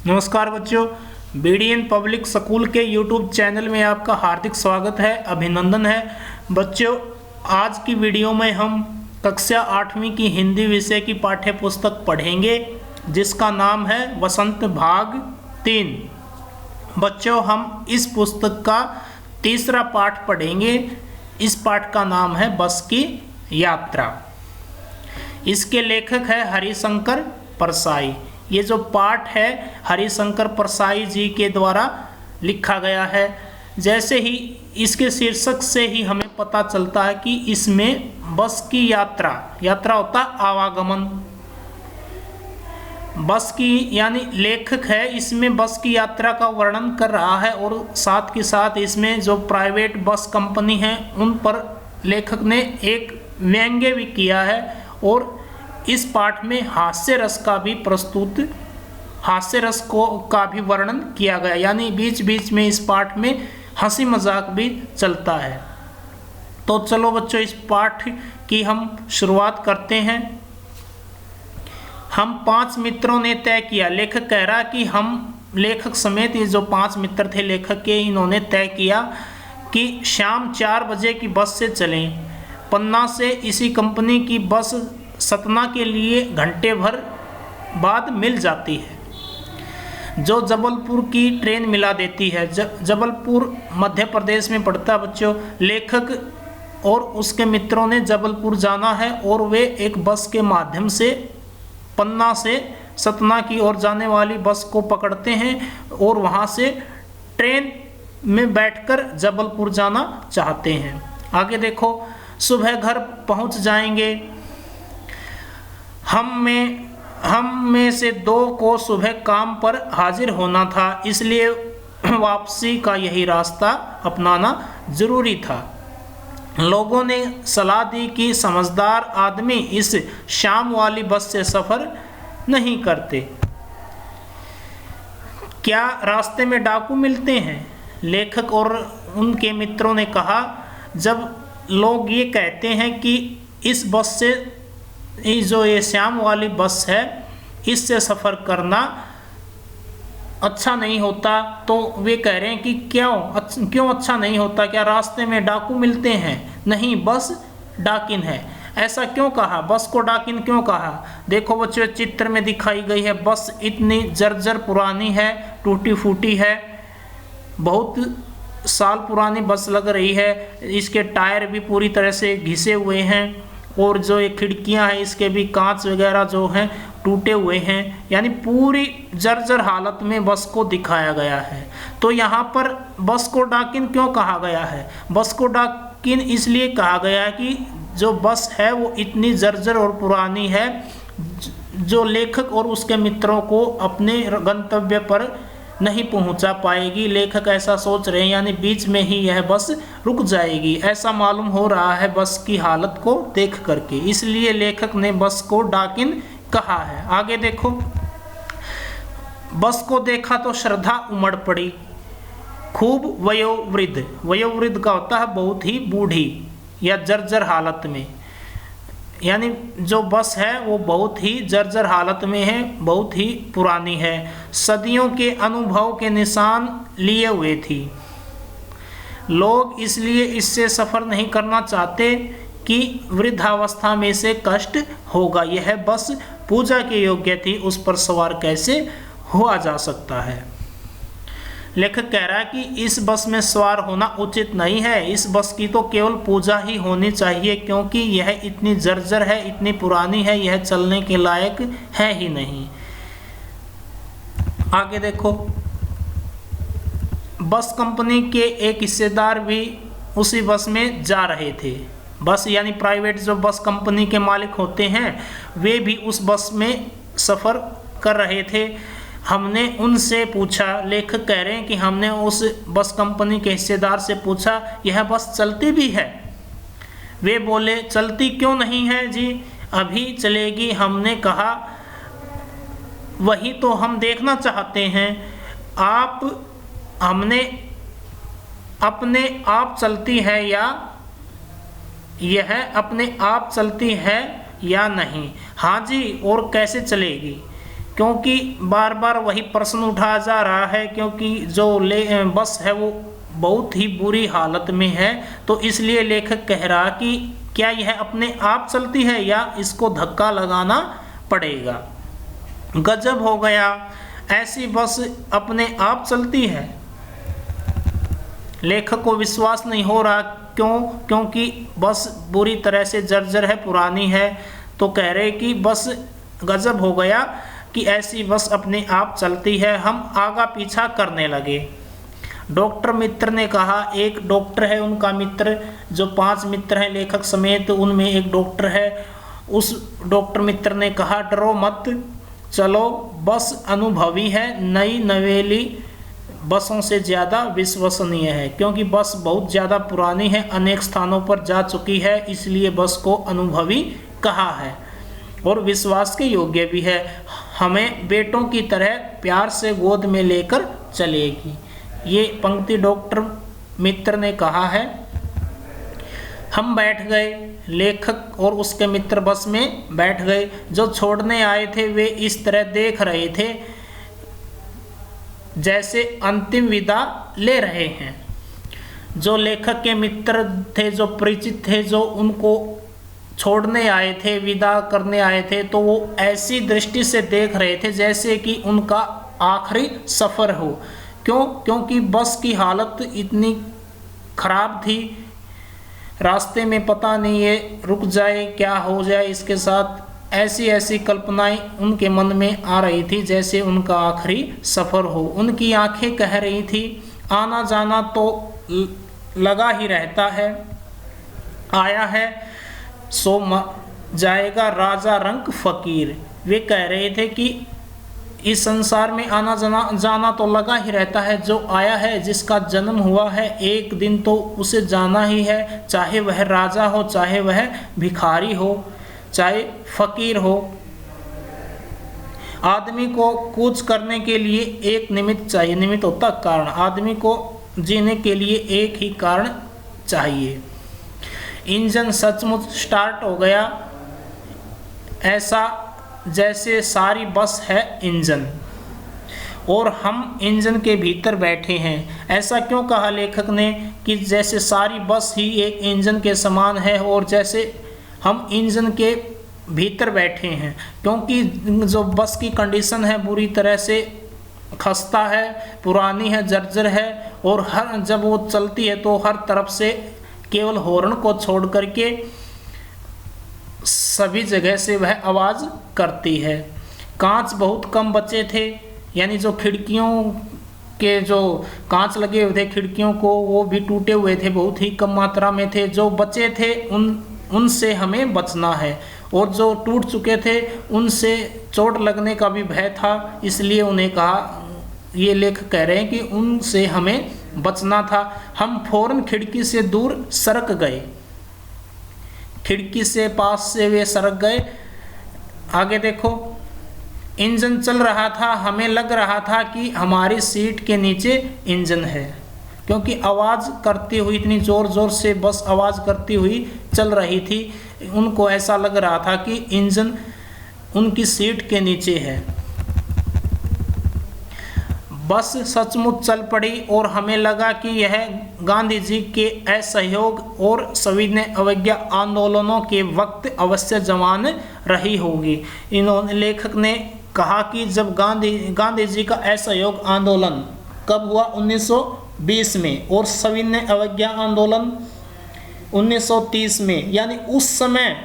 नमस्कार बच्चों, BDN public school के यूट्यूब चैनल में आपका हार्दिक स्वागत है, अभिनंदन है। बच्चों, आज की वीडियो में हम कक्षा 8वीं की हिंदी विषय की पाठ्य पुस्तक पढ़ेंगे जिसका नाम है वसंत भाग 3। बच्चों, हम इस पुस्तक का तीसरा पाठ पढ़ेंगे। इस पाठ का नाम है बस की यात्रा। इसके लेखक है हरिशंकर परसाई। ये जो पाठ है हरिशंकर परसाई जी के द्वारा लिखा गया है। जैसे ही इसके शीर्षक से ही हमें पता चलता है कि इसमें बस की यात्रा होता आवागमन। बस की यानी लेखक है इसमें बस की यात्रा का वर्णन कर रहा है और साथ के साथ इसमें जो प्राइवेट बस कंपनी है उन पर लेखक ने एक व्यंग्य भी किया है। और इस पाठ में हास्य रस का भी वर्णन किया गया, यानी बीच बीच में इस पाठ में हंसी मजाक भी चलता है। तो चलो बच्चों, इस पाठ की हम शुरुआत करते हैं। हम 5 मित्रों ने तय किया। लेखक कह रहा कि लेखक समेत ये जो 5 मित्र थे लेखक के, इन्होंने तय किया कि शाम 4 बजे की बस से चलें। पन्ना से इसी कंपनी की बस सतना के लिए घंटे भर बाद मिल जाती है, जो जबलपुर की ट्रेन मिला देती है। जबलपुर मध्य प्रदेश में पड़ता है बच्चों। लेखक और उसके मित्रों ने जबलपुर जाना है और वे एक बस के माध्यम से पन्ना से सतना की ओर जाने वाली बस को पकड़ते हैं और वहां से ट्रेन में बैठकर जबलपुर जाना चाहते हैं। आगे देखो, सुबह घर पहुंच जाएंगे। हम में से 2 को सुबह काम पर हाजिर होना था, इसलिए वापसी का यही रास्ता अपनाना जरूरी था। लोगों ने सलाह दी कि समझदार आदमी इस शाम वाली बस से सफर नहीं करते। क्या रास्ते में डाकू मिलते हैं? लेखक और उनके मित्रों ने कहा। जब लोग ये कहते हैं कि इस बस से ये शाम वाली बस है, इससे सफ़र करना अच्छा नहीं होता, तो वे कह रहे हैं कि क्यों अच्छा नहीं होता? क्या रास्ते में डाकू मिलते हैं? नहीं, बस डाकिन है। ऐसा क्यों कहा? बस को डाकिन क्यों कहा? देखो बच्चों, चित्र में दिखाई गई है बस इतनी जर्जर पुरानी है, टूटी फूटी है, बहुत साल पुरानी बस लग रही है। इसके टायर भी पूरी तरह से घिसे हुए हैं और जो ये खिड़कियां हैं इसके भी कांच वगैरह जो हैं टूटे हुए हैं, यानी पूरी जर्जर हालत में बस को दिखाया गया है। तो यहाँ पर बस को डाकिन क्यों कहा गया है? बस को डाकिन इसलिए कहा गया है कि जो बस है वो इतनी जर्जर और पुरानी है, जो लेखक और उसके मित्रों को अपने गंतव्य पर नहीं पहुंचा पाएगी। लेखक ऐसा सोच रहे हैं, यानी बीच में ही यह बस रुक जाएगी, ऐसा मालूम हो रहा है बस की हालत को देख करके, इसलिए लेखक ने बस को डाकिन कहा है। आगे देखो, बस को देखा तो श्रद्धा उमड़ पड़ी। खूब वयोवृद्ध का होता है बहुत ही बूढ़ी या जर्जर हालत में, यानी जो बस है वो बहुत ही जर्जर हालत में है, बहुत ही पुरानी है, सदियों के अनुभव के निशान लिए हुए थी। लोग इसलिए इससे सफ़र नहीं करना चाहते कि वृद्धावस्था में से कष्ट होगा। यह बस पूजा के योग्य थी, उस पर सवार कैसे हुआ जा सकता है? लेखक कह रहा है कि इस बस में सवार होना उचित नहीं है। इस बस की तो केवल पूजा ही होनी चाहिए, क्योंकि यह इतनी जर्जर है, इतनी पुरानी है, यह चलने के लायक है ही नहीं। आगे देखो, बस कंपनी के एक हिस्सेदार भी उसी बस में जा रहे थे। बस यानी प्राइवेट जो बस कंपनी के मालिक होते हैं वे भी उस बस में सफ़र कर रहे थे। हमने उनसे पूछा, लेखक कह रहे हैं कि हमने उस बस कंपनी के हिस्सेदार से पूछा, यह बस चलती भी है? वे बोले, चलती क्यों नहीं है जी, अभी चलेगी। हमने कहा, वही तो हम देखना चाहते हैं। हमने अपने आप चलती है या यह अपने आप चलती है या नहीं? हाँ जी, और कैसे चलेगी? क्योंकि बार बार वही प्रश्न उठाया जा रहा है, क्योंकि जो बस है वो बहुत ही बुरी हालत में है। तो इसलिए लेखक कह रहा कि क्या यह अपने आप चलती है या इसको धक्का लगाना पड़ेगा। गजब हो गया, ऐसी बस अपने आप चलती है। लेखक को विश्वास नहीं हो रहा, क्योंकि बस बुरी तरह से जर्जर है, पुरानी है। तो कह रहे कि बस गजब हो गया कि ऐसी बस अपने आप चलती है। हम आगा पीछा करने लगे। डॉक्टर मित्र ने कहा, एक डॉक्टर है उनका मित्र, जो 5 मित्र हैं लेखक समेत, उनमें एक डॉक्टर है। उस डॉक्टर मित्र ने कहा, डरो मत, चलो, बस अनुभवी है, नई नवेली बसों से ज़्यादा विश्वसनीय है, क्योंकि बस बहुत ज़्यादा पुरानी है, अनेक स्थानों पर जा चुकी है, इसलिए बस को अनुभवी कहा है और विश्वास के योग्य भी है। हमें बेटों की तरह प्यार से गोद में लेकर चलेगी। ये पंक्ति डॉक्टर मित्र ने कहा है। हम बैठ गए, लेखक और उसके मित्र बस में बैठ गए। जो छोड़ने आए थे वे इस तरह देख रहे थे जैसे अंतिम विदा ले रहे हैं। जो लेखक के मित्र थे, जो परिचित थे, जो उनको छोड़ने आए थे, विदा करने आए थे, तो वो ऐसी दृष्टि से देख रहे थे जैसे कि उनका आखिरी सफ़र हो। क्योंकि बस की हालत इतनी खराब थी, रास्ते में पता नहीं ये रुक जाए, क्या हो जाए इसके साथ। ऐसी ऐसी कल्पनाएं उनके मन में आ रही थी जैसे उनका आखिरी सफ़र हो। उनकी आंखें कह रही थी, आना जाना तो लगा ही रहता है, आया है सो जाएगा राजा रंक फ़कीर। वे कह रहे थे कि इस संसार में आना जाना तो लगा ही रहता है, जो आया है, जिसका जन्म हुआ है, एक दिन तो उसे जाना ही है, चाहे वह राजा हो, चाहे वह भिखारी हो, चाहे फकीर हो। आदमी को कूच करने के लिए एक निमित्त चाहिए, निमित्त होता कारण। आदमी को जीने के लिए एक ही कारण चाहिए। इंजन सचमुच स्टार्ट हो गया, ऐसा जैसे सारी बस है इंजन और हम इंजन के भीतर बैठे हैं। ऐसा क्यों कहा लेखक ने कि जैसे सारी बस ही एक इंजन के समान है और जैसे हम इंजन के भीतर बैठे हैं, क्योंकि जो बस की कंडीशन है बुरी तरह से खस्ता है, पुरानी है, जर्जर है और हर जब वो चलती है तो हर तरफ से केवल हॉर्न को छोड़ करके सभी जगह से वह आवाज़ करती है। कांच बहुत कम बचे थे, यानी जो खिड़कियों के जो कांच लगे हुए थे खिड़कियों को, वो भी टूटे हुए थे, बहुत ही कम मात्रा में थे। जो बचे थे उनसे हमें बचना है और जो टूट चुके थे उनसे चोट लगने का भी भय था, इसलिए उन्हें कहा, ये लेखक कह रहे हैं कि उनसे हमें बचना था। हम फौरन खिड़की से दूर सरक गए, खिड़की से पास से वे सरक गए। आगे देखो, इंजन चल रहा था, हमें लग रहा था कि हमारी सीट के नीचे इंजन है, क्योंकि आवाज़ करती हुई, इतनी ज़ोर ज़ोर से बस आवाज़ करती हुई चल रही थी। उनको ऐसा लग रहा था कि इंजन उनकी सीट के नीचे है। बस सचमुच चल पड़ी और हमें लगा कि यह गांधी जी के असहयोग और सविनय अवज्ञा आंदोलनों के वक्त अवश्य जवान रही होगी। इन्होंने लेखक ने कहा कि जब गांधी जी का असहयोग आंदोलन कब हुआ, 1920 में, और सविनय अवज्ञा आंदोलन 1930 में, यानी उस समय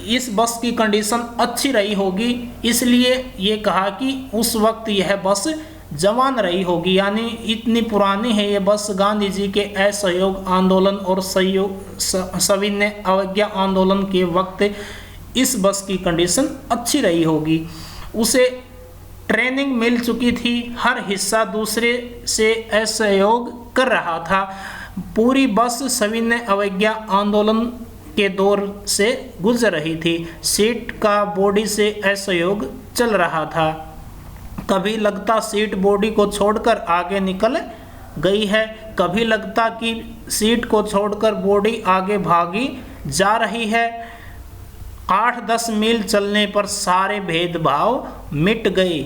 इस बस की कंडीशन अच्छी रही होगी, इसलिए ये कहा कि उस वक्त यह बस जवान रही होगी, यानी इतनी पुरानी है ये बस। गांधी जी के असहयोग आंदोलन और सविनय अवज्ञा आंदोलन के वक्त इस बस की कंडीशन अच्छी रही होगी। उसे ट्रेनिंग मिल चुकी थी, हर हिस्सा दूसरे से असहयोग कर रहा था। पूरी बस सविनय अवज्ञा आंदोलन के दौर से गुजर रही थी। सीट का बॉडी से असहयोग चल रहा था। कभी लगता सीट बॉडी को छोड़कर आगे निकल गई है, कभी लगता कि सीट को छोड़कर बॉडी आगे भागी जा रही है। 8-10 मील चलने पर सारे भेदभाव मिट गए।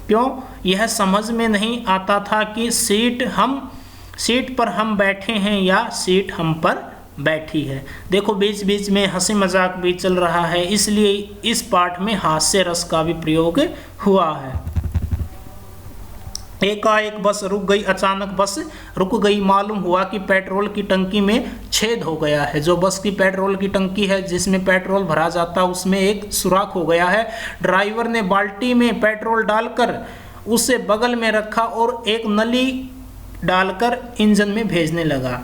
क्यों? यह समझ में नहीं आता था कि सीट पर हम बैठे हैं या सीट हम पर बैठी है। देखो बीच बीच में हंसी मजाक भी चल रहा है, इसलिए इस पाठ में हास्य रस का भी प्रयोग हुआ है। एकाएक बस रुक गई, अचानक बस रुक गई। मालूम हुआ कि पेट्रोल की टंकी में छेद हो गया है। जो बस की पेट्रोल की टंकी है जिसमें पेट्रोल भरा जाता है, उसमें एक सुराख हो गया है। ड्राइवर ने बाल्टी में पेट्रोल डालकर उसे बगल में रखा और एक नली डालकर इंजन में भेजने लगा।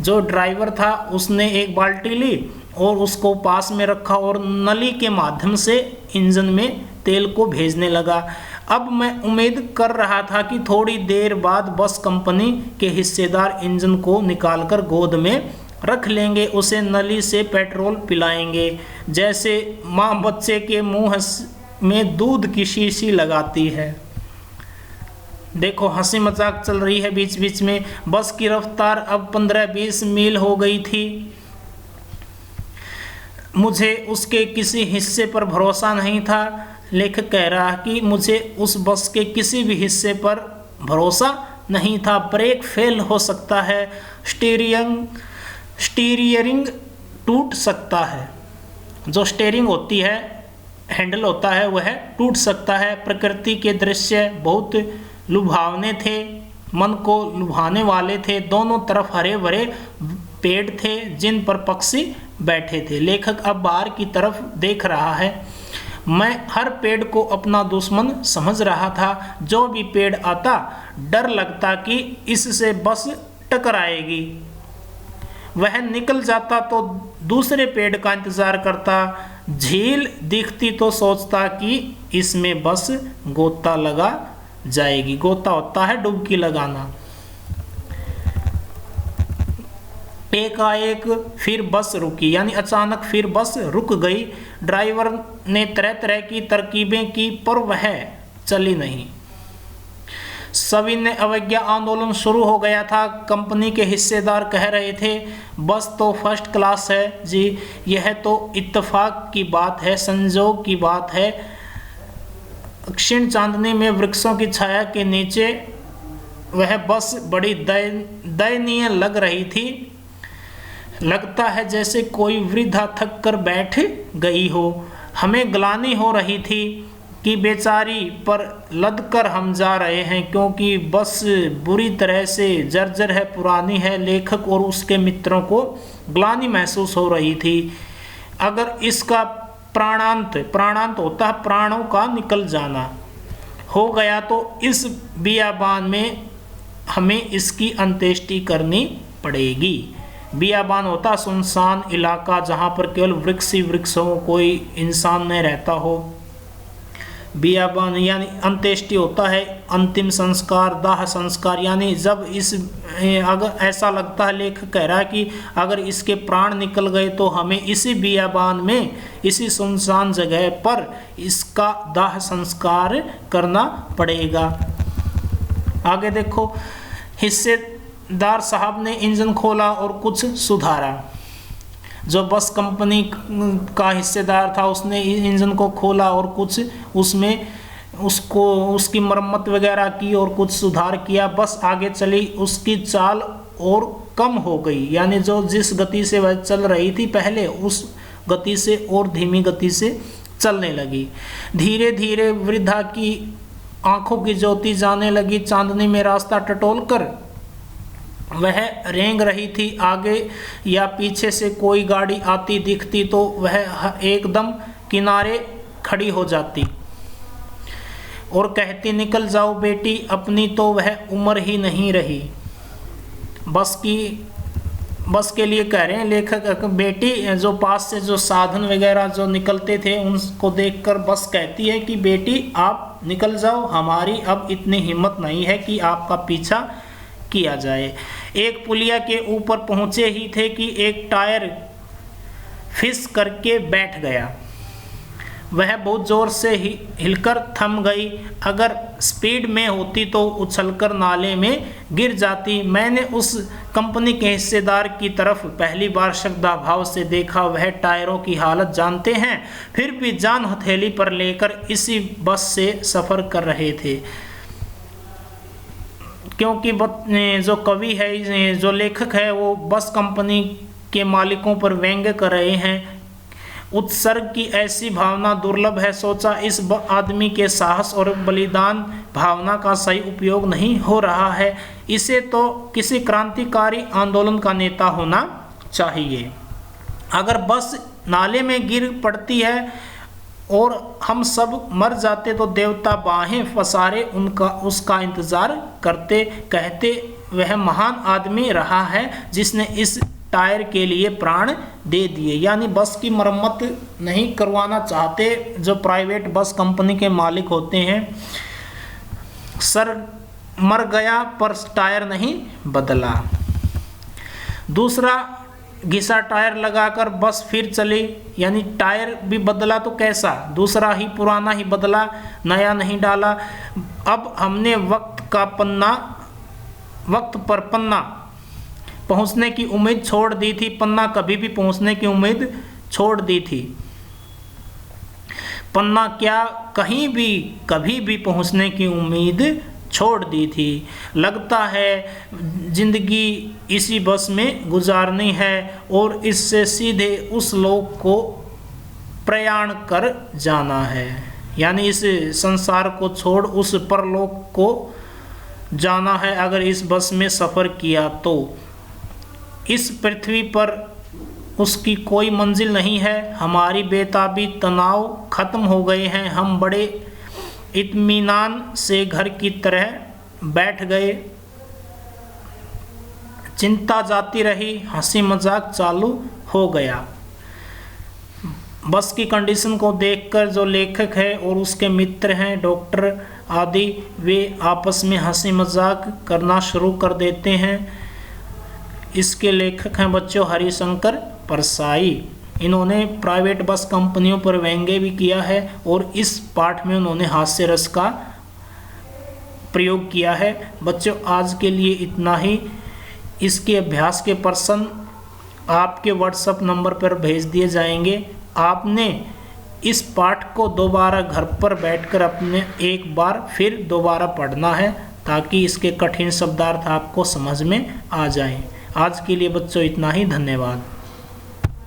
जो ड्राइवर था उसने एक बाल्टी ली और उसको पास में रखा और नली के माध्यम से इंजन में तेल को भेजने लगा। अब मैं उम्मीद कर रहा था कि थोड़ी देर बाद बस कंपनी के हिस्सेदार इंजन को निकालकर गोद में रख लेंगे, उसे नली से पेट्रोल पिलाएंगे, जैसे माँ बच्चे के मुंह में दूध की शीशी लगाती है। देखो हंसी मजाक चल रही है बीच बीच में। बस की रफ्तार अब 15-20 मील हो गई थी। मुझे उसके किसी हिस्से पर भरोसा नहीं था। लेखक कह रहा कि मुझे उस बस के किसी भी हिस्से पर भरोसा नहीं था। ब्रेक फेल हो सकता है, स्टीयरिंग टूट सकता है, जो स्टीयरिंग होती है, हैंडल होता है, वह टूट सकता है। प्रकृति के दृश्य बहुत लुभावने थे, मन को लुभाने वाले थे। दोनों तरफ हरे भरे पेड़ थे जिन पर पक्षी बैठे थे। लेखक अब बाहर की तरफ देख रहा है। मैं हर पेड़ को अपना दुश्मन समझ रहा था। जो भी पेड़ आता डर लगता कि इससे बस टकराएगी। वह निकल जाता तो दूसरे पेड़ का इंतजार करता। झील दिखती तो सोचता कि इसमें बस गोता लगा जाएगी। गोता होता है डुबकी लगाना। एकाएक फिर बस रुकी, यानी अचानक फिर बस रुक गई। ड्राइवर ने तरह तरह की तरकीबें की पर वह चली नहीं। सविनय अवज्ञा आंदोलन शुरू हो गया था। कंपनी के हिस्सेदार कह रहे थे, बस तो फर्स्ट क्लास है जी, यह तो इत्तेफाक की बात है, संजोग की बात है। क्षीण चांदनी में वृक्षों की छाया के नीचे वह बस बड़ी दयनीय लग रही थी। लगता है जैसे कोई वृद्धा थक कर बैठ गई हो। हमें ग्लानि हो रही थी कि बेचारी पर लद कर हम जा रहे हैं, क्योंकि बस बुरी तरह से जर्जर है, पुरानी है। लेखक और उसके मित्रों को ग्लानि महसूस हो रही थी। अगर इसका प्राणांत होता है प्राणों का निकल जाना, हो गया तो इस बियाबान में हमें इसकी अंत्येष्टि करनी पड़ेगी। बियाबान होता सुनसान इलाका जहाँ पर केवल वृक्ष ही वृक्ष हो, कोई इंसान नहीं रहता हो। बियाबान यानी अंत्येष्टि होता है अंतिम संस्कार, दाह संस्कार। यानी जब अगर ऐसा लगता है, लेखक कह रहा है कि अगर इसके प्राण निकल गए तो हमें इसी बियाबान में, इसी सुनसान जगह पर इसका दाह संस्कार करना पड़ेगा। आगे देखो, हिस्सेदार साहब ने इंजन खोला और कुछ सुधारा। जो बस कंपनी का हिस्सेदार था उसने इंजन को खोला और कुछ उसमें उसकी मरम्मत वगैरह की और कुछ सुधार किया। बस आगे चली, उसकी चाल और कम हो गई, यानी जिस गति से वह चल रही थी पहले, उस गति से और धीमी गति से चलने लगी। धीरे धीरे वृद्धा की आंखों की ज्योति जाने लगी। चांदनी में रास्ता टटोल कर वह रेंग रही थी। आगे या पीछे से कोई गाड़ी आती दिखती तो वह एकदम किनारे खड़ी हो जाती और कहती, निकल जाओ बेटी, अपनी तो वह उम्र ही नहीं रही। बस के लिए कह रहे हैं लेखक। बेटी जो पास से जो साधन वगैरह जो निकलते थे उनको देखकर बस कहती है कि बेटी आप निकल जाओ, हमारी अब इतनी हिम्मत नहीं है कि आपका पीछा किया जाए। एक पुलिया के ऊपर पहुंचे ही थे कि एक टायर फिस करके बैठ गया। वह बहुत जोर से हिलकर थम गई। अगर स्पीड में होती तो उछलकर नाले में गिर जाती। मैंने उस कंपनी के हिस्सेदार की तरफ पहली बार श्रद्धाभाव से देखा। वह टायरों की हालत जानते हैं, फिर भी जान हथेली पर लेकर इसी बस से सफ़र कर रहे थे। क्योंकि जो कवि है, जो लेखक है, वो बस कंपनी के मालिकों पर व्यंग्य कर रहे हैं। उत्सर्ग की ऐसी भावना दुर्लभ है। सोचा इस आदमी के साहस और बलिदान भावना का सही उपयोग नहीं हो रहा है। इसे तो किसी क्रांतिकारी आंदोलन का नेता होना चाहिए। अगर बस नाले में गिर पड़ती है और हम सब मर जाते तो देवता बाहें पसारे उसका इंतज़ार करते, कहते वह महान आदमी रहा है जिसने इस टायर के लिए प्राण दे दिए। यानी बस की मरम्मत नहीं करवाना चाहते जो प्राइवेट बस कंपनी के मालिक होते हैं। सर मर गया पर टायर नहीं बदला। दूसरा घिसा टायर लगाकर बस फिर चली, यानी टायर भी बदला तो कैसा, दूसरा ही पुराना ही बदला, नया नहीं डाला। अब हमने वक्त पर पन्ना पहुंचने की उम्मीद छोड़ दी थी। पन्ना कभी भी पहुंचने की उम्मीद छोड़ दी थी। पन्ना क्या, कहीं भी कभी भी पहुंचने की उम्मीद छोड़ दी थी। लगता है जिंदगी इसी बस में गुजारनी है और इससे सीधे उस लोक को प्रयाण कर जाना है। यानी इस संसार को छोड़ उस परलोक को जाना है अगर इस बस में सफ़र किया तो। इस पृथ्वी पर उसकी कोई मंजिल नहीं है। हमारी बेताबी तनाव खत्म हो गए हैं। हम बड़े इत्मीनान से घर की तरह बैठ गए। चिंता जाती रही, हंसी मजाक चालू हो गया। बस की कंडीशन को देखकर जो लेखक है और उसके मित्र हैं डॉक्टर आदि, वे आपस में हंसी मजाक करना शुरू कर देते हैं। इसके लेखक हैं बच्चों हरिशंकर परसाई। इन्होंने प्राइवेट बस कंपनियों पर व्यंग्य भी किया है और इस पाठ में उन्होंने हास्य रस का प्रयोग किया है। बच्चों आज के लिए इतना ही। इसके अभ्यास के प्रश्न आपके व्हाट्सएप नंबर पर भेज दिए जाएंगे। आपने इस पाठ को दोबारा घर पर बैठकर अपने एक बार फिर दोबारा पढ़ना है ताकि इसके कठिन शब्दार्थ आपको समझ में आ जाएं। आज के लिए बच्चों इतना ही। धन्यवाद।